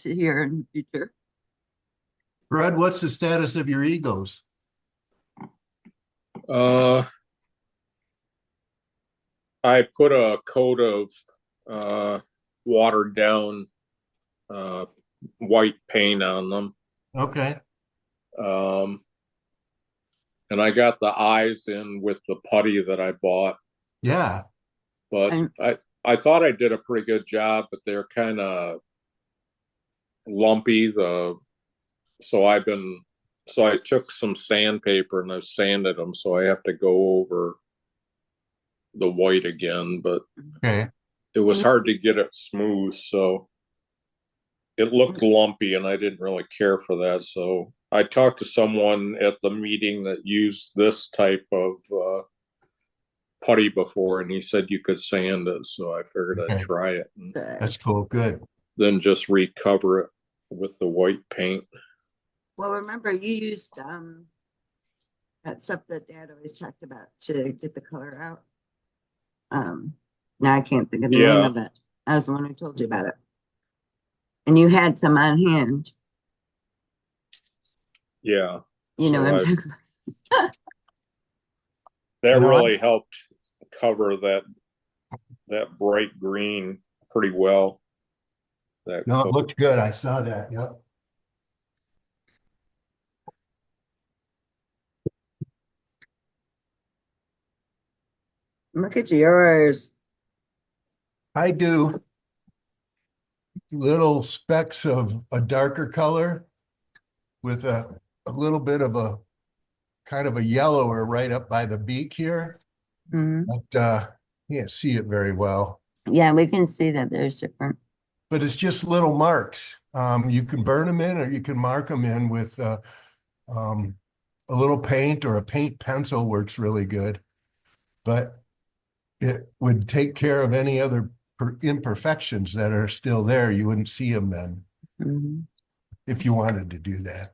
to hear in the future. Fred, what's the status of your egos? Uh, I put a coat of uh, watered down uh, white paint on them. Okay. Um, and I got the eyes in with the putty that I bought, Yeah. but And I thought I did a pretty good job, but they're kind of lumpy. So I took some sandpaper and I sanded them, so I have to go over the white again, but Okay. it was and hard to get it smooth, so it looked lumpy and I didn't really care for that. So I talked to someone at the meeting that used this type of putty before, and he said you could sand it. So I figured I'd Okay. try it and That's cool. Good. then just recover it with the white paint. well, remember you used that stuff that Dad always talked about to get the color out. Now I can't think of the name Yeah, of it. I was the one who told you about it. And you had some on hand. yeah. You know, So I'm I talking that You know, really helped cover that bright green pretty well. That no, it coat. looked good. I saw that. Yep. look at yours. I do little specks of a darker color with a little bit of a kind of a yellower right up by the beak here, Mhm. but can't see it very well. Yeah, we can see that there's different. But it's just little marks. You can burn them in or you can mark them in with um, a little paint or a paint pencil works really good. But it would take care of any other imperfections that are still there. You wouldn't see them then Mhm. if you wanted to do that.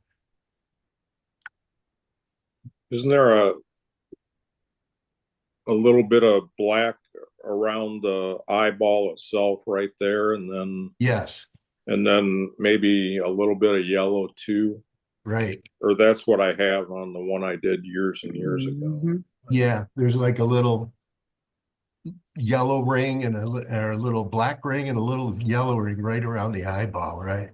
Isn't there a little bit of black around the eyeball itself right there, Yes, and then maybe a little bit of yellow too? right. Or that's what I have on the one I did years and years ago. Mhm. Yeah, there's like a little yellow ring and or a little black ring and a little yellow ring right around the eyeball, right?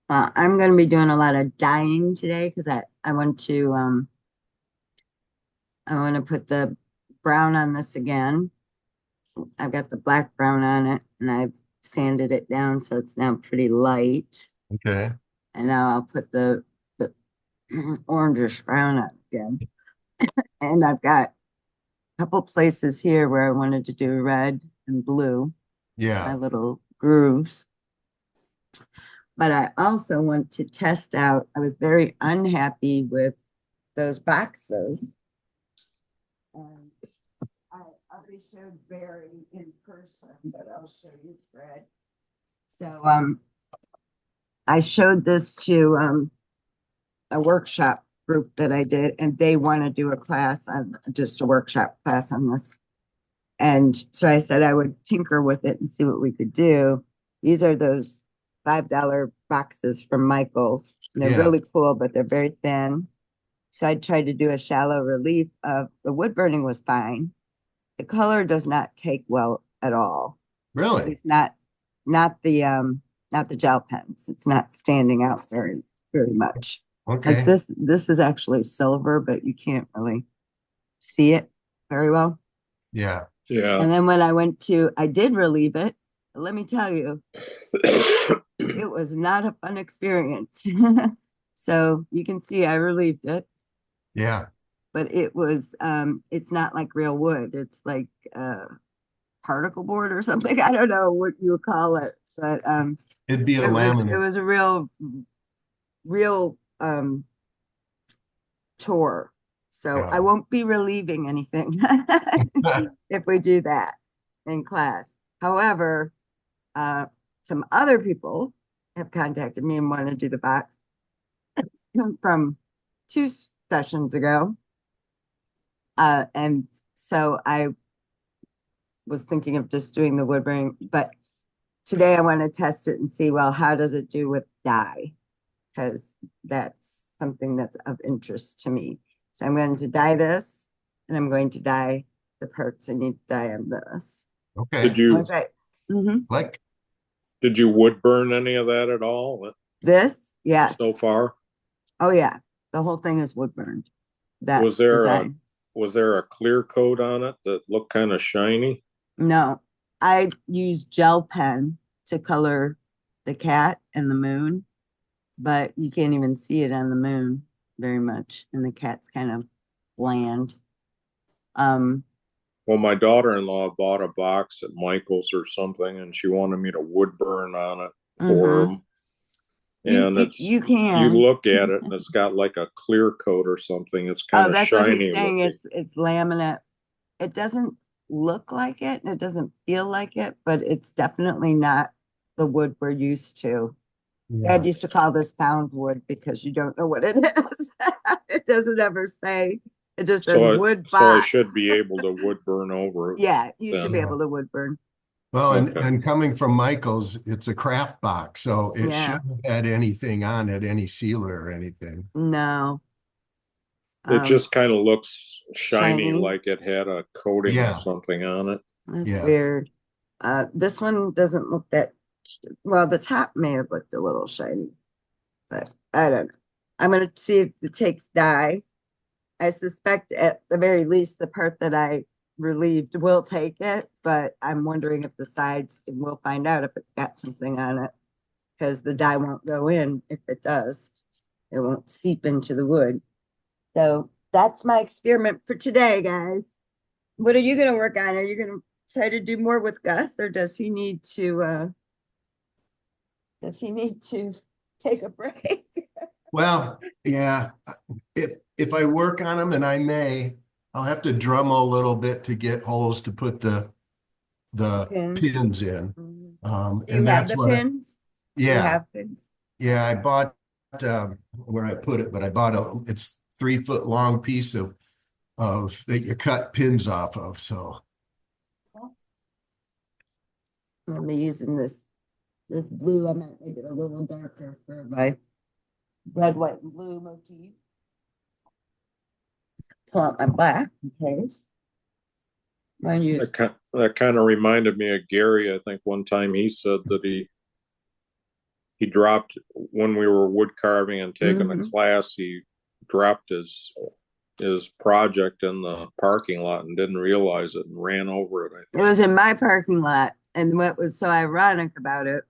I'm going to be doing a lot of dyeing today because I want to put the brown on this again. I've got the black brown on it and I've sanded it down so it's now pretty light. Okay. And now I'll put the orangish brown on again. And I've got a couple places here where I wanted to do red and blue, my Yeah. little grooves. But I also want to test out, I was very unhappy with those boxes. And I already showed Barry in person, but I'll show you Fred. So I showed this to a workshop group that I did, and they want to do a class on just a workshop class on this. And so I said I would tinker with it and see what we could do. These are those $5 boxes from Michael's. They're Yeah. really cool, but they're very thin. So I tried to do a shallow relief of the wood burning was fine. The color does not take well at all. At Really? least not the gel pens. It's not standing out very much. Like Okay. this is actually silver, but you can't really see it very well. Yeah. Yeah. And then I did relieve it. Let me tell you, it was not a fun experience. So you can see I relieved it, Yeah. but it's not like real wood. It's like particle board or something. I don't know what you would call it, but It'd be a it laminate. was a real chore. So I Yeah. won't be relieving anything if we do that in class. However, some other people have contacted me and want to do the box from 2 sessions ago. And so I was thinking of just doing the wood burning, but today I want to test it and see, well, how does it do with dye? Because that's something that's of interest to me. So I'm going to dye this, and I'm going to dye the parts I need to dye on this. Okay. Did you Okay. Mm-hmm. Like, did you wood burn any of that at all This, yes. so far? Oh yeah, the whole thing is wood burned. That Was there a design. was there a clear coat on it that looked kind of shiny? No, I use gel pen to color the cat and the moon, but you can't even see it on the moon very much, and the cat's kind of bland. Um, Well, my daughter-in-law bought a box at Michael's or something, and she wanted me to wood burn on it for mhm. them. And You you can. look at it and it's got like a clear coat or something. It's kind Oh, of that's what he's shiny saying. looking. It's laminate. It doesn't look like it, and it doesn't feel like it, but it's definitely not the wood we're used to. yeah. Dad used to call this found wood because you don't know what it is. It doesn't ever say. It just says wood So I box. should be able to wood burn over it Yeah, you should be then. Yeah. able to wood burn. Well, Okay. and coming from Michael's, it's a craft box, so it Yeah, shouldn't have had anything on it, any sealer or anything. no. It Um, just kind of looks shiny shiny. like it had a coating of Yeah, something on it. That's yeah. weird. This one doesn't look that well. The top may have looked a little shiny, but I don't know. I'm gonna see if it takes dye. I suspect at the very least the part that I relieved will take it, but I'm wondering if the sides, and we'll find out if it's got something on it, because the dye won't go in if it does. It won't seep into the wood. So that's my experiment for today, guys. What are you gonna work on? Are you gonna try to do more with Gus, or does he need to take a break? Well, yeah. If I work on them, and I may, I'll have to drum a little bit to get holes to put the Pins. pins in. Mhm. Do you And have that's the what pins? Do you yeah, have pins? yeah. I bought where I put it, but I bought it's 3 foot long piece of that you cut pins off of. So I'm using this blue. I might make it a little darker for my red, white, and blue motif. Pull out my black, okay. I use That kind of reminded me of Gary. I think one time he said that he dropped when we were wood carving and taking a mhm. class. He dropped his project in the parking lot and didn't realize it and ran over it. I It think. was in my parking lot. And what was so ironic about it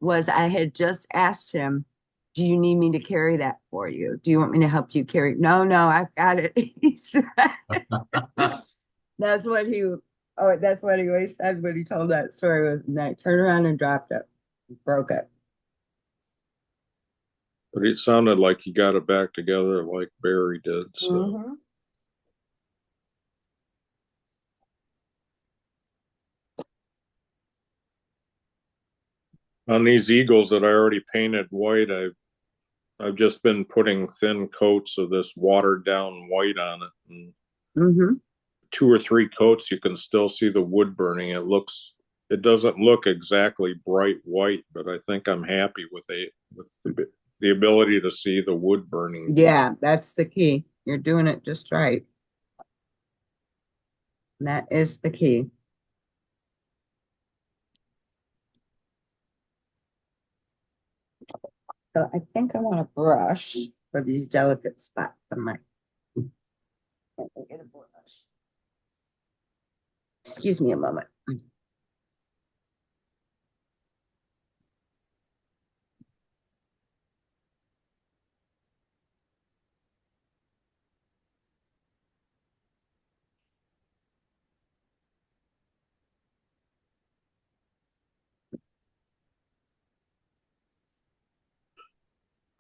was I had just asked him, do you need me to carry that for you? Do you want me to help you carry? No, no, I've got it. He said, that's what he, oh, that's what he always said when he told that story was, and I turned around and dropped it, broke it. But it sounded like he got it back together like Barry did. So Mhm. on these eagles that I already painted white, I've just been putting thin coats of this watered down white on it. And Mhm. 2 or 3 coats, you can still see the wood burning. It doesn't look exactly bright white, but I think I'm happy with the ability to see the wood burning. Yeah, that's the key. You're doing it just right. That is the key. So I think I want a brush for these delicate spots on my. Let me get a brush. Excuse me a moment.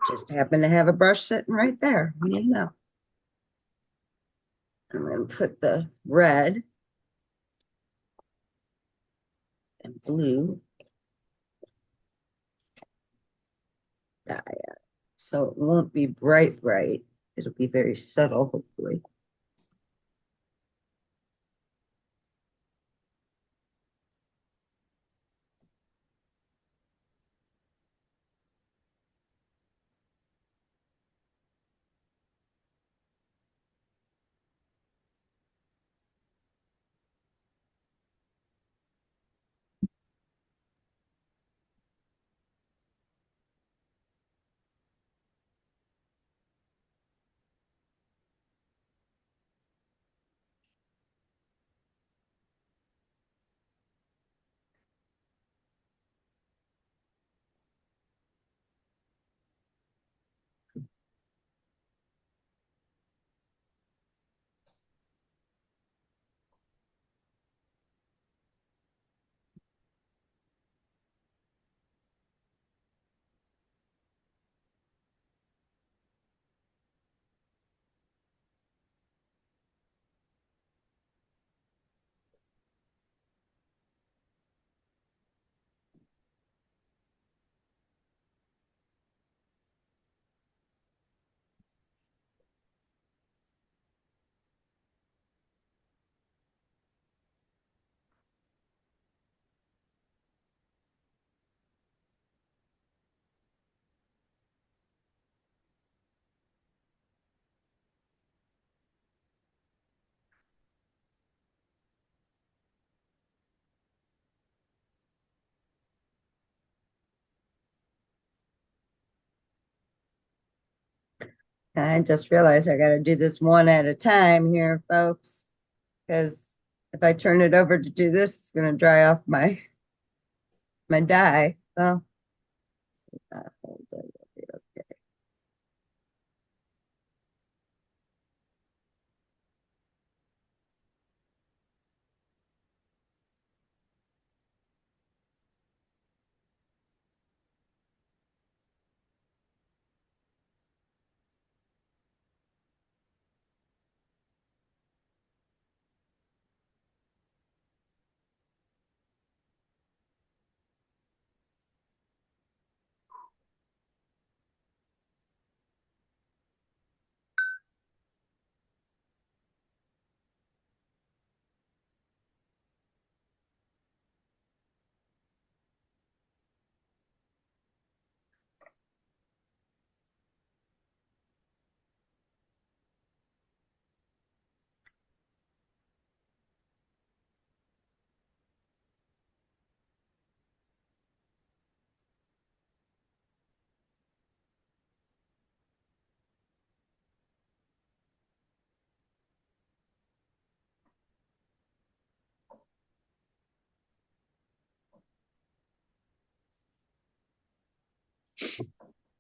Just happen to have a brush sitting right there. You know. I'm going to put the red and blue dye on. So it won't be bright, bright. It'll be very subtle, hopefully. I just realized I gotta do this one at a time here, folks. Because if I turn it over to do this, it's gonna dry off my dye. So hold on, it'll be okay.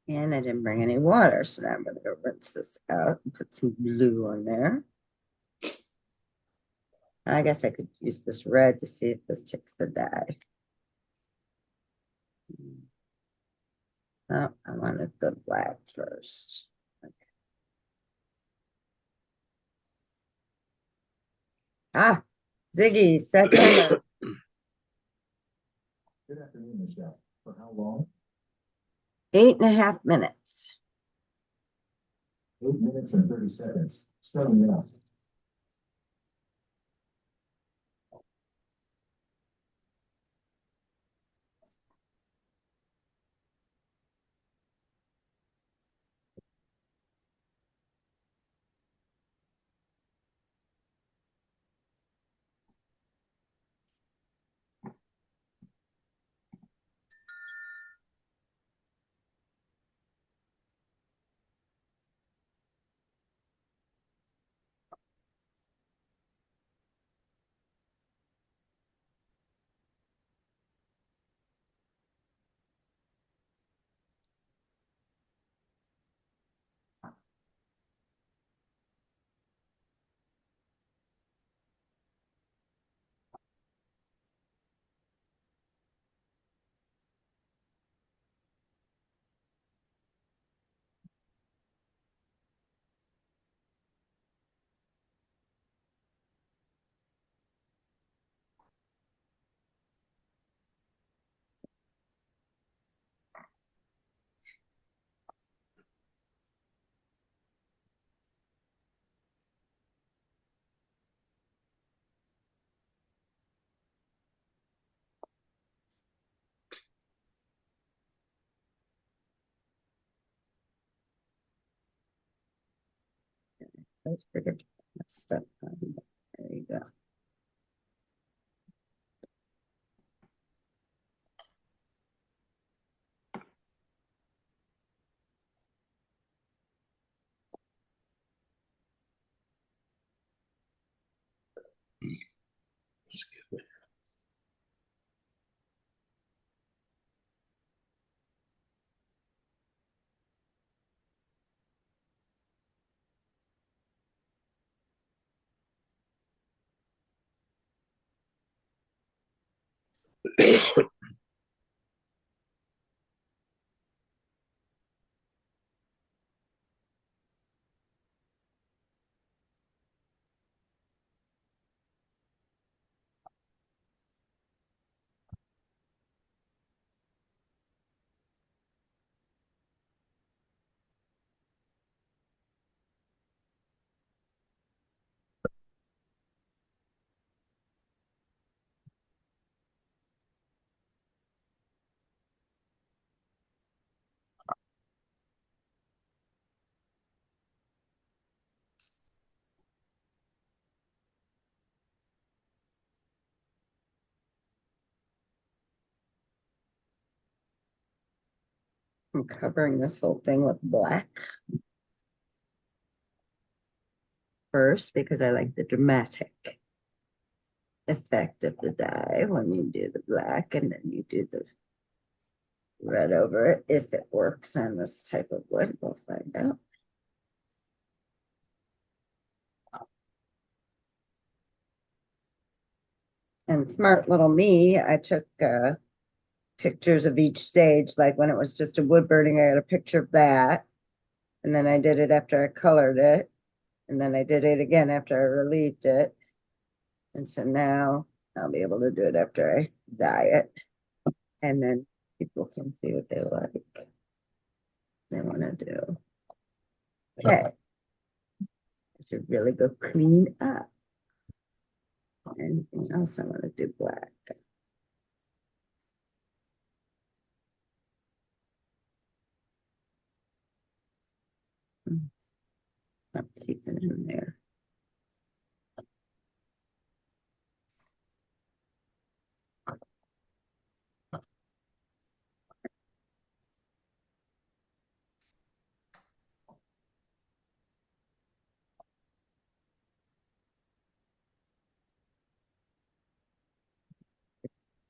And I didn't bring any water, so now I'm gonna go rinse this out and put some blue on there. I guess I could use this red to see if this takes the dye. Oh, I wanted the black first. Okay. Ah, Ziggy, set timer. Good afternoon, Michelle. For how long? 8.5 minutes. 8 minutes and 30 seconds. Starting now. Let's figure stuff out. There you go. I'm covering this whole thing with black. first because I like the dramatic effect of the dye when you do the black and then you do the red over it. If it works on this type of wood, we'll find out. And smart little me, I took pictures of each stage, like when it was just a wood burning, I got a picture of that. And then I did it after I colored it. And then I did it again after I relieved it. And so now I'll be able to do it after I dye it. And then people can see what they like. They want to do. Okay. I should really go clean up. Anything else I want to do black? Let's see if it's in there.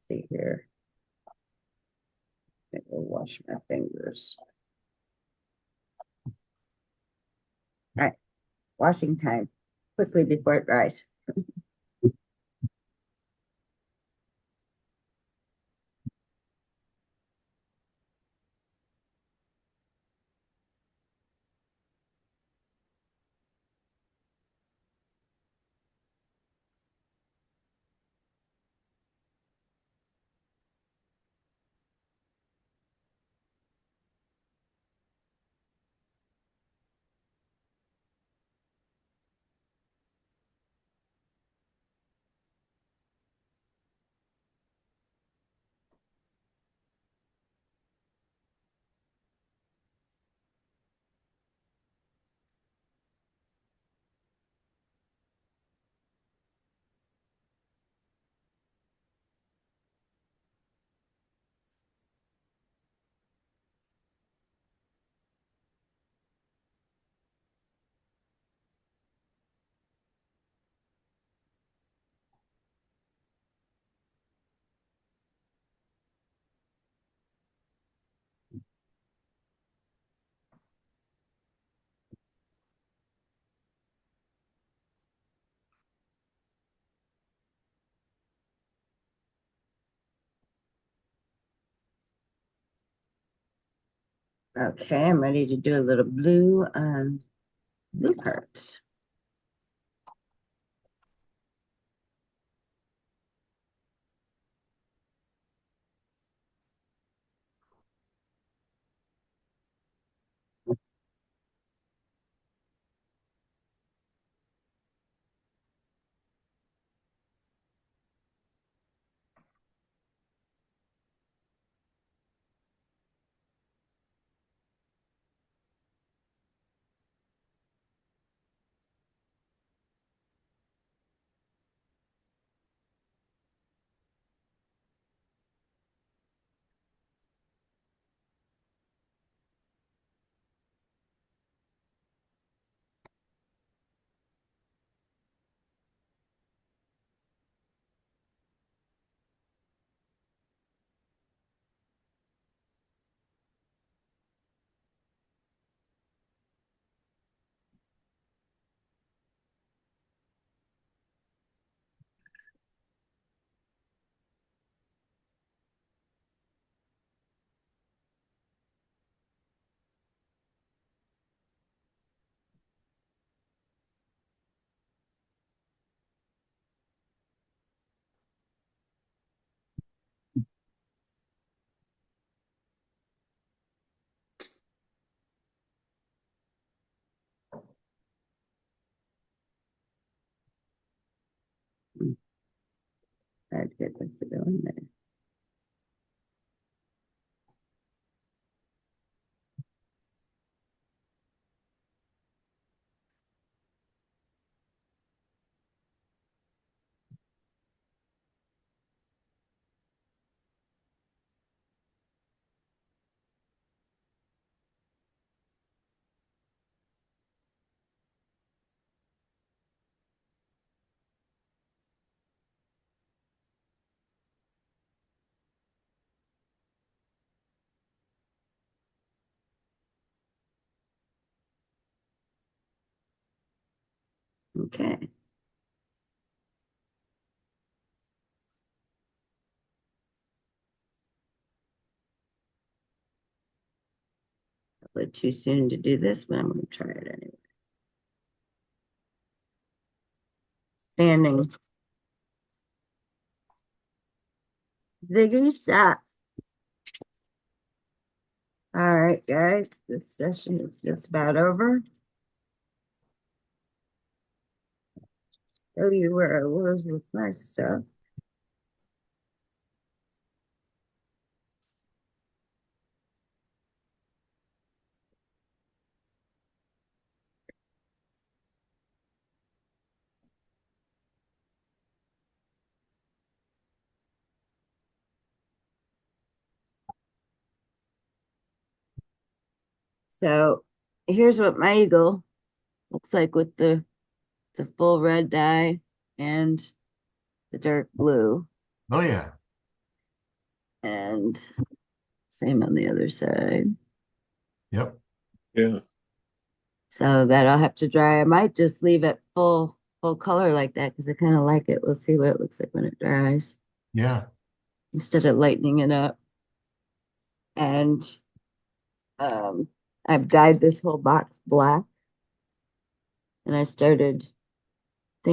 See here. I will wash my fingers. All right, washing time. Quickly before it dries. Okay, I'm ready to do a little blue on blue parts. Try to get this to go in there. Okay. Probably too soon to do this, but I'm going to try it anyway. Standing. Ziggy sat. All right, guys, this session is just about over. Show you where I was with my stuff. So here's what my eagle looks like with the full red dye and the dark blue, Oh, yeah. and same on the other side. Yep. Yeah. So that I'll have to dry. I might just leave it full color like that because I kind of like it. We'll see what it looks like when it dries Yeah. instead of lightening it up. And I've dyed this whole box black, and I started